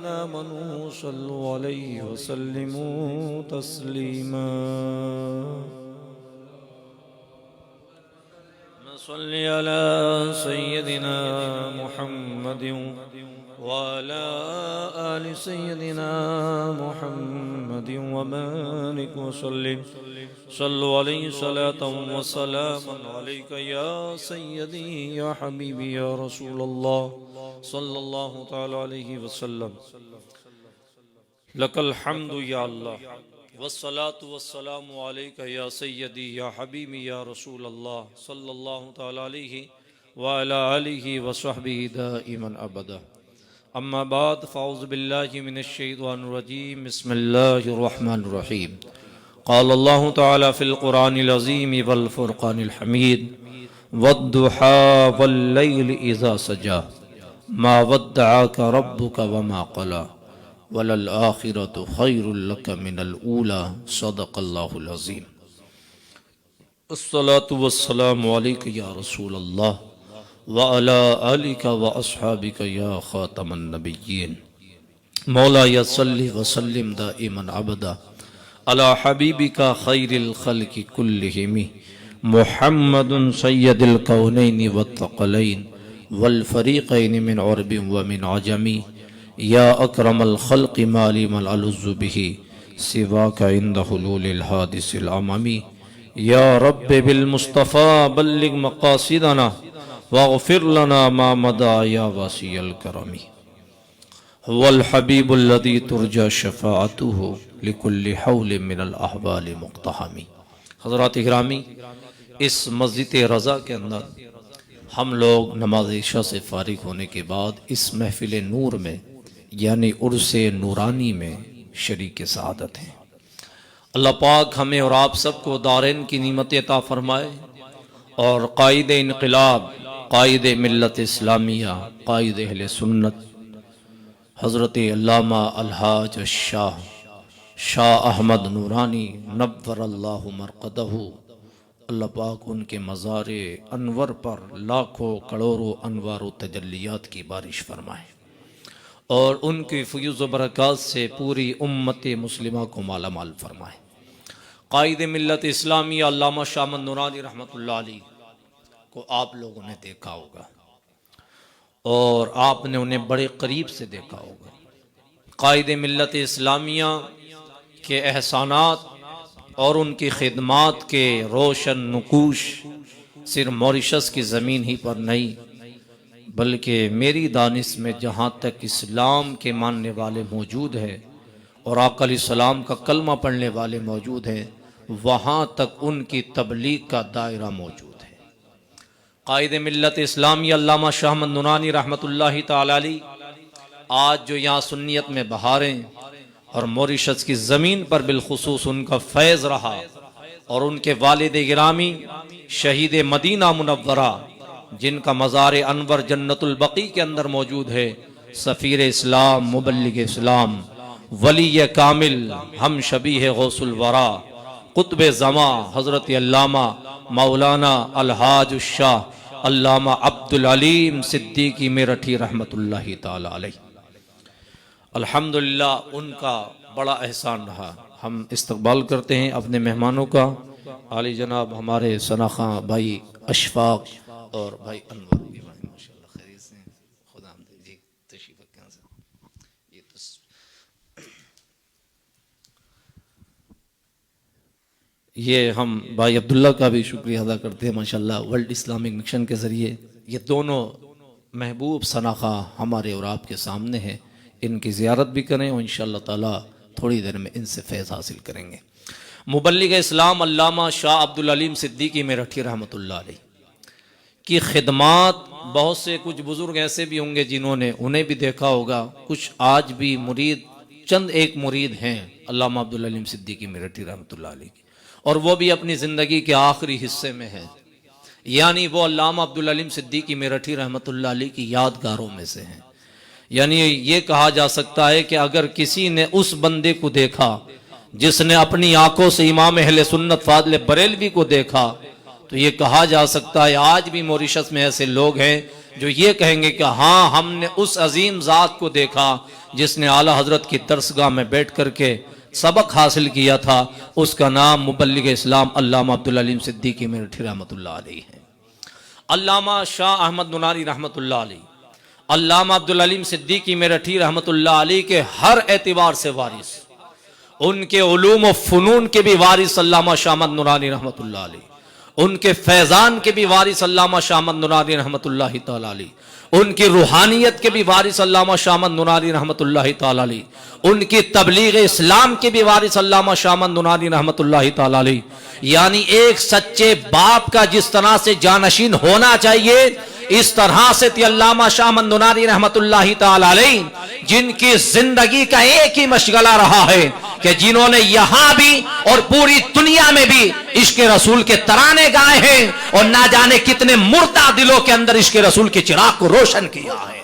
آمنوا صلوا عليه وسلموا تسليما صل على سيدنا محمد وعلى آل سيدنا محمد وبارك وسلم صلوا عليه صلاة وسلاما عليك يا سيدي يا حبيبي يا رسول الله صلى الله تعالى عليه وسلم لك الحمد يا الله والصلاة والسلام عليك يا سيدي يا حبيبي يا رسول الله صلى الله تعالى عليه وعلى آله وصحبه دائما أبدا أما بعد فأعوذ بالله من الشيطان الرجيم بسم الله الرحمن الرحيم قال الله تعالى في القرآن العظيم والفرقان الحميد والضحى والليل إذا سجى ما ودعك ربك وما قلى وللآخرة خير لك من الأولى صدق الله العظيم الصلاة والسلام عليك يا رسول الله وعلى آلك وأصحابك يا خاتم النبيين مولاي صل وسلم دائما أبدا على حبيبك خير الخلق كلهم محمد سيد الكونين والثقلين والفريقين من عرب ومن عجم يا أكرم الخلق ما لي من ألذ به سواك عند حلول الحادث العمم يا رب بالمصطفى بلغ مقاصدنا واغفر لنا ما مضى يا واسع الكرم هو الحبيب الذي ترجى شفاعته لكل حول من الأحوال مقتحم حضرات اکرامی، اس مسجد رضا کے اندر ہم لوگ نماز عشاء سے فارغ ہونے کے بعد اس محفل نور میں یعنی عرس نورانی میں شریک سعادت ہیں۔ اللہ پاک ہمیں اور آپ سب کو دارین کی نعمت عطا فرمائے اور قائد انقلاب، قائد ملت اسلامیہ، قائد اہل سنت حضرت علامہ الحاج شاہ احمد نورانی نور اللہ مرقدہ، اللہ پاک ان کے مزار انور پر لاکھوں کروڑوں انوار و تجلیات کی بارش فرمائے اور ان کی فیض و برکات سے پوری امت مسلمہ کو مالا مال فرمائے۔ قائد ملت اسلامیہ علامہ شاہ احمد نورانی رحمۃ اللہ علیہ کو آپ لوگوں نے دیکھا ہوگا اور آپ نے انہیں بڑے قریب سے دیکھا ہوگا۔ قائد ملت اسلامیہ کے احسانات اور ان کی خدمات کے روشن نقوش صرف موریشس کی زمین ہی پر نہیں بلکہ میری دانش میں جہاں تک اسلام کے ماننے والے موجود ہیں اور آقا علیہ السلام کا کلمہ پڑھنے والے موجود ہیں وہاں تک ان کی تبلیغ کا دائرہ موجود ہے۔ قائد ملت اسلامی علامہ شاہ احمد نورانی رحمۃ اللہ تعالی علیہ آج جو یہاں سنیت میں بہاریں اور موریشس کی زمین پر بالخصوص ان کا فیض رہا اور ان کے والد گرامی شہید مدینہ منورہ جن کا مزار انور جنت البقیع کے اندر موجود ہے، سفیر اسلام، مبلغ اسلام، ولی کامل، ہم شبیہ غوث الورا، قطب زماں حضرت علامہ مولانا الحاج الشاہ علامہ عبدالعلیم صدیقی میرٹھی رحمت اللہ تعالی علیہ۔ الحمدللہ ان کا بڑا احسان رہا۔ ہم استقبال کرتے ہیں اپنے مہمانوں کا، عالی جناب ہمارے ثناخواں بھائی اشفاق اور بھائی انور بھی ماشاءاللہ خیریت سے ہیں، خدا حافظ جی، تشریف رکھیں سے یہ ہم بھائی عبداللہ کا بھی شکریہ ادا کرتے ہیں ماشاءاللہ ورلڈ اسلامک مشن کے ذریعے یہ دونوں محبوب ثناخواں ہمارے اور آپ کے سامنے ہیں، ان کی زیارت بھی کریں اور انشاءاللہ تعالی تھوڑی دیر میں ان سے فیض حاصل کریں گے۔ مبلغ اسلام علامہ شاہ عبدالعلیم صدیقی میرٹھی رحمۃ اللہ علیہ کی خدمات، بہت سے کچھ بزرگ ایسے بھی ہوں گے جنہوں نے انہیں بھی دیکھا ہوگا، کچھ آج بھی مرید، چند ایک مرید ہیں علامہ عبدالعلیم صدیقی میرٹھی رحمۃ اللہ علیہ کی، اور وہ بھی اپنی زندگی کے آخری حصے میں ہیں، یعنی وہ علامہ عبدالعلیم صدیقی میرٹھی رحمۃ اللہ علیہ کی یادگاروں میں سے ہیں۔ یعنی یہ کہا جا سکتا ہے کہ اگر کسی نے اس بندے کو دیکھا جس نے اپنی آنکھوں سے امام اہل سنت فاضل بریلوی کو دیکھا تو یہ کہا جا سکتا ہے آج بھی موریشس میں ایسے لوگ ہیں جو یہ کہیں گے کہ ہاں ہم نے اس عظیم ذات کو دیکھا جس نے اعلیٰ حضرت کی درسگاہ میں بیٹھ کر کے سبق حاصل کیا تھا، اس کا نام مبلغ اسلام علامہ عبدالعلیم صدیقی میرٹھی رحمۃ اللہ علیہ ہے۔ علامہ شاہ احمد ننانی رحمۃ اللہ علیہ، علامہ عبدالعلیم صدیقی میرٹھی رحمۃ اللہ علیہ کے ہر اعتبار سے وارث، ان کے علوم و فنون کے بھی وارث علامہ شاہ احمد ننانی رحمۃ اللہ علیہ، ان کے فیضان کے بھی وارث علامہ شاہ احمد ننانی رحمۃ اللہ تعالی علیہ، ان کی روحانیت کے بھی وارث علامہ شاہ احمد ننانی رحمۃ اللہ تعالی علیہ، ان کی تبلیغ اسلام کے بھی وارث علامہ شاہ احمد ننانی رحمۃ اللہ تعالی علیہ۔ یعنی ایک سچے باپ کا جس طرح سے جانشین ہونا چاہیے، اس طرح سے تھی علامہ شاہ احمد ننانی رحمۃ اللہ تعالی علیہ، جن کی زندگی کا ایک ہی مشغلہ رہا ہے کہ جنہوں نے یہاں بھی اور پوری دنیا میں بھی عشق رسول کے ترانے گائے ہیں، اور نہ جانے کتنے مردہ دلوں کے اندر عشق رسول کے چراغ کو روشن کیا ہے۔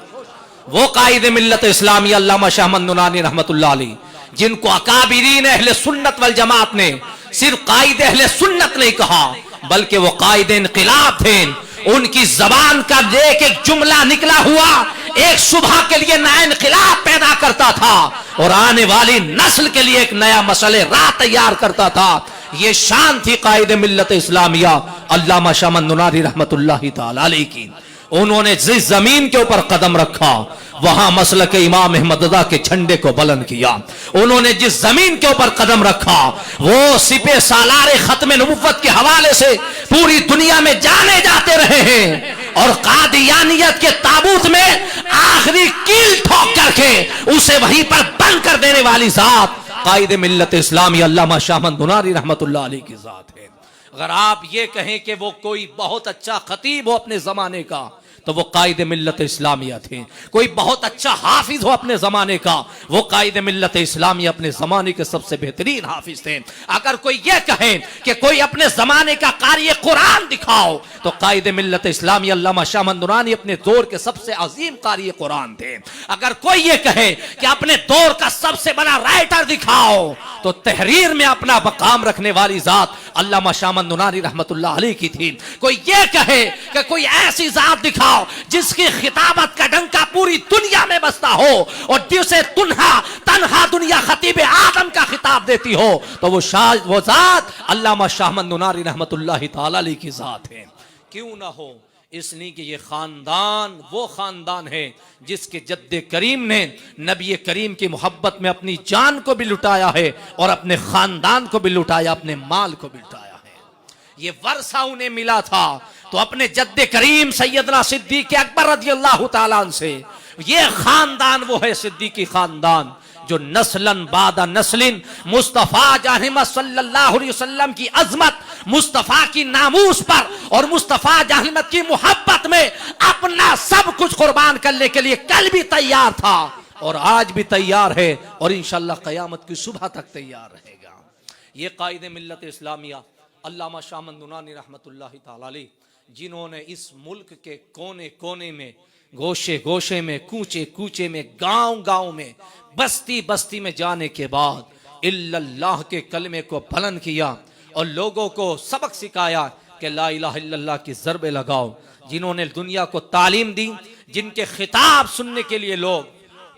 وہ قائد ملت اسلامی علامہ شاہ احمد ننانی رحمۃ اللہ علیہ، جن کو اکابرین اہل سنت والجماعت نے صرف قائد اہل سنت نہیں کہا بلکہ وہ قائد انقلاب تھے۔ ان کی زبان کا ایک ایک جملہ نکلا ہوا ایک صبح کے لیے نیا انقلاب پیدا کرتا تھا، اور آنے والی نسل کے لیے ایک نیا مسئلہ راہ تیار کرتا تھا۔ یہ شان تھی قائد ملت اسلامیہ علامہ شاہ احمد ننانی رحمۃ اللہ تعالی علیہ کی۔ انہوں نے جس زمین کے اوپر قدم رکھا وہاں مسلک امام احمد رضا کے جھنڈے کو بلند کیا۔ انہوں نے جس زمین کے اوپر قدم رکھا وہ سپہ سالار ختم نبوت کے حوالے سے پوری دنیا میں جانے جاتے رہے ہیں، اور قادیانیت کے تابوت میں آخری کیل ٹھوک کر کے اسے وہیں پر بند کر دینے والی ذات قائد ملت اسلامی علامہ شاہ احمد ننانی رحمۃ اللہ علیہ کی ذات ہے۔ اگر آپ یہ کہیں کہ وہ کوئی بہت اچھا خطیب ہو اپنے زمانے کا تو وہ قائد ملت اسلامیہ تھے، کوئی بہت اچھا حافظ ہو اپنے زمانے کا وہ قائد ملت اسلامیہ اپنے زمانے کے سب سے بہترین حافظ تھے۔ اگر کوئی یہ کہے کہ کوئی اپنے زمانے کا قاری قرآن دکھاؤ تو قائد ملت اسلامیہ علامہ شاہ احمد ننانی اپنے دور کے سب سے عظیم قاری قرآن تھے۔ اگر کوئی یہ کہے کہ اپنے دور کا سب سے بڑا رائٹر دکھاؤ تو تحریر میں اپنا مقام رکھنے والی ذات علامہ شاہ احمد ننانی رحمۃ اللہ علیہ کی تھی۔ کوئی یہ کہے کہ کوئی ایسی ذات دکھاؤ جس کی خطابت کا ڈنکا پوری دنیا میں بجتا ہو اور جسے تنہا دنیا خطیب آدم کا خطاب دیتی ہو تو وہ ذات علامہ شاہ احمد ننانی رحمۃ اللہ تعالی علیہ کی ذات ہے۔ کیوں نہ ہو؟ اس لیے کہ یہ خاندان وہ خاندان ہے جس کے جد کریم نے نبی کریم کی محبت میں اپنی جان کو بھی لٹایا ہے اور اپنے خاندان کو بھی لٹایا، اپنے مال کو بھی لٹایا ہے۔ یہ ورثہ انہیں ملا تھا تو اپنے جد کریم سیدنا صدیق اکبر رضی اللہ تعالیٰ عنہ سے یہ خاندان وہ ہے صدیقی خاندان جو نسلاً بعد نسلن مصطفیٰ جاہمہ صلی اللہ علیہ وسلم کی عظمت، مصطفیٰ کی ناموس پر اور مصطفیٰ جاہمت کی محبت میں اپنا سب کچھ قربان کرنے کے لیے کل بھی تیار تھا اور آج بھی تیار ہے اور انشاءاللہ قیامت کی صبح تک تیار رہے گا۔ یہ قائد ملت اسلامیہ علامہ شاہ احمد ننانی رحمۃ اللہ تعالی علیہ، جنہوں نے اس ملک کے کونے کونے میں، گوشے گوشے میں، کوچے کوچے میں، گاؤں گاؤں میں، بستی بستی میں جانے کے بعد الا اللہ کے کلمے کو بلند کیا اور لوگوں کو سبق سکھایا کہ لا الہ الا اللہ کی ضربیں لگاؤ، جنہوں نے دنیا کو تعلیم دی، جن کے خطاب سننے کے لیے لوگ،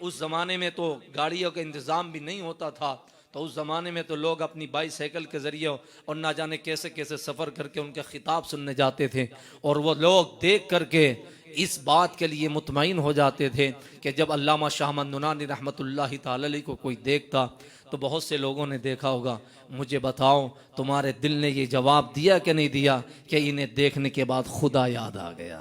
اس زمانے میں تو گاڑیوں کا انتظام بھی نہیں ہوتا تھا تو اس زمانے میں تو لوگ اپنی بائی سائیکل کے ذریعے اور نہ جانے کیسے کیسے سفر کر کے ان کے خطاب سننے جاتے تھے، اور وہ لوگ دیکھ کر کے اس بات کے لیے مطمئن ہو جاتے تھے کہ جب علامہ شاہ احمد ننانی رحمۃ اللہ تعالی علیہ کو کوئی دیکھتا تو بہت سے لوگوں نے دیکھا ہوگا، مجھے بتاؤ تمہارے دل نے یہ جواب دیا کہ نہیں دیا کہ انہیں دیکھنے کے بعد خدا یاد آ گیا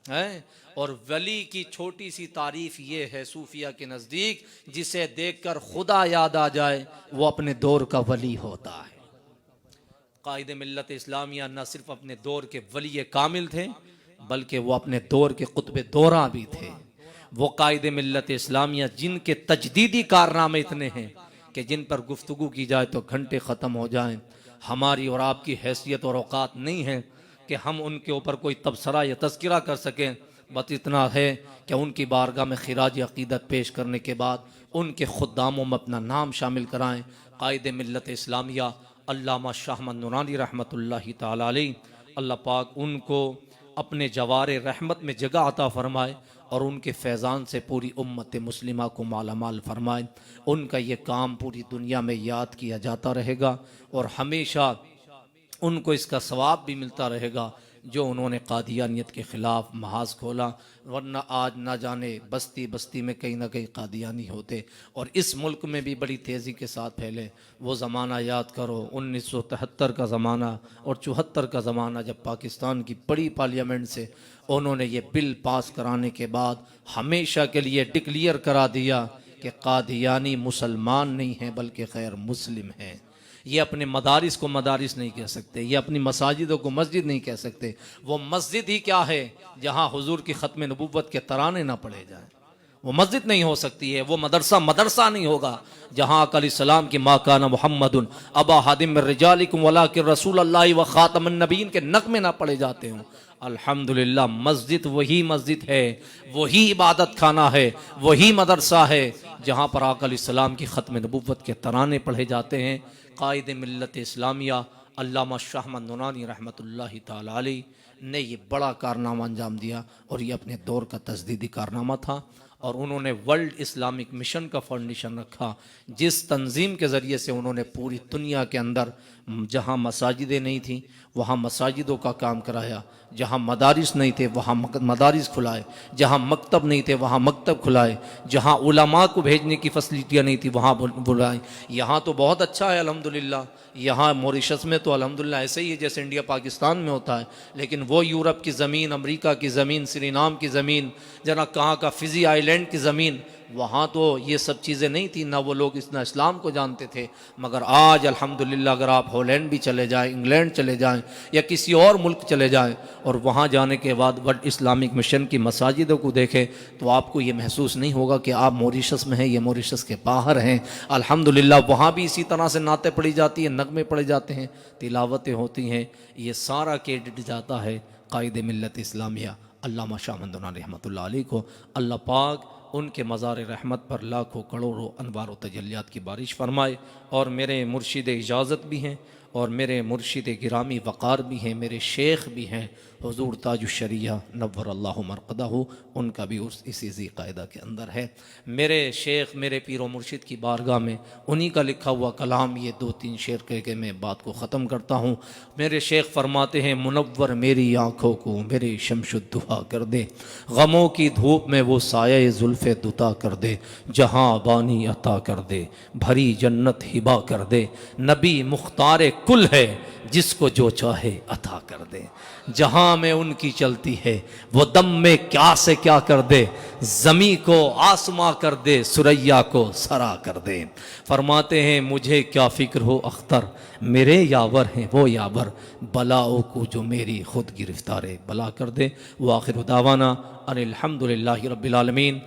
ہے۔ اور ولی کی چھوٹی سی تعریف یہ ہے صوفیہ کے نزدیک، جسے دیکھ کر خدا یاد آ جائے وہ اپنے دور کا ولی ہوتا ہے۔ قائد ملت اسلامیہ نہ صرف اپنے دور کے ولی کامل تھے بلکہ وہ اپنے دور کے قطب دورہ بھی تھے۔ وہ قائد ملت اسلامیہ جن کے تجدیدی کارنامے اتنے ہیں کہ جن پر گفتگو کی جائے تو گھنٹے ختم ہو جائیں۔ ہماری اور آپ کی حیثیت اور اوقات نہیں ہے کہ ہم ان کے اوپر کوئی تبصرہ یا تذکرہ کر سکیں، بس اتنا ہے کہ ان کی بارگاہ میں خراج عقیدت پیش کرنے کے بعد ان کے خداموں میں اپنا نام شامل کرائیں۔ قائد ملت اسلامیہ علامہ شاہ احمد ننانی رحمۃ اللہ تعالی علیہ، اللہ پاک ان کو اپنے جوار رحمت میں جگہ عطا فرمائے اور ان کے فیضان سے پوری امت مسلمہ کو مالا مال فرمائے۔ ان کا یہ کام پوری دنیا میں یاد کیا جاتا رہے گا اور ہمیشہ ان کو اس کا ثواب بھی ملتا رہے گا جو انہوں نے قادیانیت کے خلاف محاذ کھولا، ورنہ آج نہ جانے بستی بستی میں کہیں نہ کہیں قادیانی ہوتے اور اس ملک میں بھی بڑی تیزی کے ساتھ پھیلے۔ وہ زمانہ یاد کرو 1973 کا زمانہ اور 74 کا زمانہ، جب پاکستان کی بڑی پارلیمنٹ سے انہوں نے یہ بل پاس کرانے کے بعد ہمیشہ کے لیے ڈکلیئر کرا دیا کہ قادیانی مسلمان نہیں ہیں بلکہ غیر مسلم ہیں۔ یہ اپنے مدارس کو مدارس نہیں کہہ سکتے، یہ اپنی مساجدوں کو مسجد نہیں کہہ سکتے۔ وہ مسجد ہی کیا ہے جہاں حضور کی ختم نبوت کے ترانے نہ پڑھے جائیں؟ وہ مسجد نہیں ہو سکتی ہے، وہ مدرسہ نہیں ہوگا جہاں آقا علیہ السلام کی ما کان محمد ابا حادم من رجالکم ولکن رسول اللہ و خاتم النبیین کے نغمے نہ پڑھے جاتے ہوں۔ الحمدللہ مسجد وہی مسجد ہے، وہی عبادت خانہ ہے، وہی مدرسہ ہے جہاں پر آقا علیہ السلام کی ختم نبوت کے ترانے پڑھے جاتے ہیں۔ قائد ملت اسلامیہ علامہ شاہ احمد نورانی رحمۃ اللہ تعالی علیہ نے یہ بڑا کارنامہ انجام دیا اور یہ اپنے دور کا تجدیدی کارنامہ تھا، اور انہوں نے ورلڈ اسلامک مشن کا فاؤنڈیشن رکھا، جس تنظیم کے ذریعے سے انہوں نے پوری دنیا کے اندر جہاں مساجدیں نہیں تھیں وہاں مساجدوں کا کام کرایا، جہاں مدارس نہیں تھے وہاں مدارس کھلائے، جہاں مکتب نہیں تھے وہاں مکتب کھلائے، جہاں علماء کو بھیجنے کی فیسلٹیاں نہیں تھی وہاں بلائیں۔ یہاں تو بہت اچھا ہے الحمدللہ، یہاں موریشس میں تو الحمدللہ ایسے ہی ہے جیسے انڈیا پاکستان میں ہوتا ہے، لیکن وہ یورپ کی زمین، امریکہ کی زمین، سرینام کی زمین، جنا کہاں کا فجی آئی لینڈ کی زمین، وہاں تو یہ سب چیزیں نہیں تھیں، نہ وہ لوگ اتنا اسلام کو جانتے تھے۔ مگر آج الحمدللہ اگر آپ ہالینڈ بھی چلے جائیں، انگلینڈ چلے جائیں یا کسی اور ملک چلے جائیں اور وہاں جانے کے بعد ورلڈ اسلامک مشن کی مساجدوں کو دیکھیں تو آپ کو یہ محسوس نہیں ہوگا کہ آپ موریشس میں ہیں، یہ موریشس کے باہر ہیں۔ الحمدللہ وہاں بھی اسی طرح سے نعتیں پڑھی جاتی ہیں، نغمے پڑھے جاتے ہیں، تلاوتیں ہوتی ہیں۔ یہ سارا کریڈٹ جاتا ہے قائد ملت اسلامیہ علامہ شاہ احمد نورانی رحمۃ اللہ علیہ کو۔ اللہ پاک ان کے مزار رحمت پر لاکھوں کروڑوں انوار و تجلیات کی بارش فرمائے، اور میرے مرشد اجازت بھی ہیں اور میرے مرشد گرامی وقار بھی ہیں، میرے شیخ بھی ہیں حضور تاج الشریعہ نور اللہ مرقدہ، ان کا بھی اسی ذی قاعدہ کے اندر ہے۔ میرے شیخ میرے پیر و مرشد کی بارگاہ میں انہی کا لکھا ہوا کلام یہ 2-3 شعر کہہ کے میں بات کو ختم کرتا ہوں۔ میرے شیخ فرماتے ہیں منور میری آنکھوں کو میرے شمش الدہا کر دے، غموں کی دھوپ میں وہ سایہ زلف دتا کر دے، جہاں بانی عطا کر دے، بھری جنت ہبا کر دے، نبی مختار کل ہے جس کو جو چاہے عطا کر دے، جہاں میں ان کی چلتی ہے وہ دم میں کیا سے کیا کر دے، زمیں کو آسماں کر دے، سریا کو سرا کر دے۔ فرماتے ہیں مجھے کیا فکر ہو اختر، میرے یاور ہیں وہ یاور، بلاؤں کو جو میری خود گرفتار بلا کر دے۔ وآخر دعوانا ان الحمدللہ رب العالمین۔